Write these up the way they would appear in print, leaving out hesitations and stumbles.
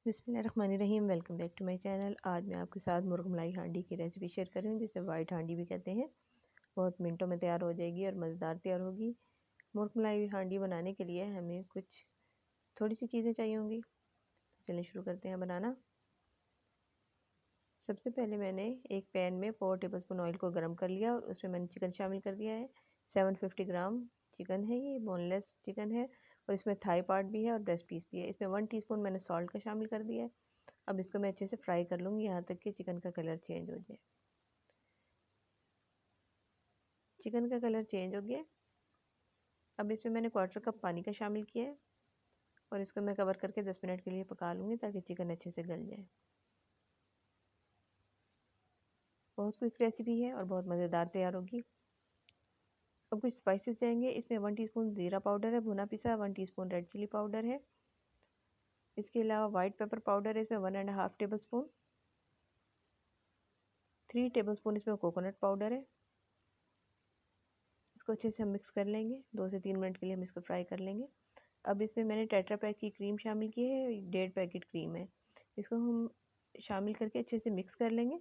बिस्मिल्लाहिर्रहमानिर्रहीम। Welcome back to my channel. आज मैं आपके साथ मुर्ग मलाई हांडी की रेसिपी शेयर कर रही हूँ, जिसे वाइट हांडी भी कहते हैं। बहुत मिनटों में तैयार हो जाएगी और मज़ेदार तैयार होगी। मुर्ग मलाई हांडी बनाने के लिए हमें कुछ थोड़ी सी चीज़ें चाहिए होंगी। तो चलिए शुरू करते हैं बनाना। सबसे पहले मैंने एक पैन में 4 टेबलस्पून ऑयल को गर्म कर लिया और उसमें मैंने चिकन शामिल कर दिया है। 750 ग्राम चिकन है, ये बोनलेस चिकन है और इसमें थाई पार्ट भी है और ब्रेस्ट पीस भी है। इसमें 1 टीस्पून मैंने सॉल्ट का शामिल कर दिया है। अब इसको मैं अच्छे से फ्राई कर लूँगी यहाँ तक कि चिकन का कलर चेंज हो जाए। चिकन का कलर चेंज हो गया। अब इसमें मैंने 1/4 कप पानी का शामिल किया है और इसको मैं कवर करके 10 मिनट के लिए पका लूँगी ताकि चिकन अच्छे से गल जाए। बहुत क्विक रेसिपी है और बहुत मज़ेदार तैयार होगी। अब कुछ स्पाइसेस जाएंगे। इसमें 1 टीस्पून ज़ीरा पाउडर है भुना पिसा, 1 टीस्पून रेड चिली पाउडर है। इसके अलावा वाइट पेपर पाउडर है, इसमें 1.5 टेबलस्पून। 3 टेबलस्पून इसमें कोकोनट पाउडर है। इसको अच्छे से हम मिक्स कर लेंगे। 2 से 3 मिनट के लिए हम इसको फ्राई कर लेंगे। अब इसमें मैंने टेट्रा पैक की क्रीम शामिल की है, 1.5 पैकेट क्रीम है। इसको हम शामिल करके अच्छे से मिक्स कर लेंगे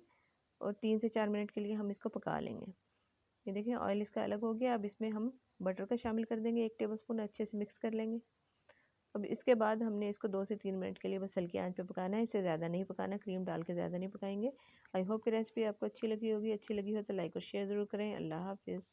और 3 से 4 मिनट के लिए हम इसको पका लेंगे। ये देखिए ऑयल इसका अलग हो गया। अब इसमें हम बटर का शामिल कर देंगे 1 टेबलस्पून, अच्छे से मिक्स कर लेंगे। अब इसके बाद हमने इसको 2 से 3 मिनट के लिए बस हल्की आंच पे पकाना है, इससे ज़्यादा नहीं पकाना, क्रीम डाल के ज़्यादा नहीं पकाएंगे। आई होप कि रेसिपी आपको अच्छी लगी होगी। अच्छी लगी हो तो लाइक और शेयर ज़रूर करें। अल्लाह हाफ़िज़।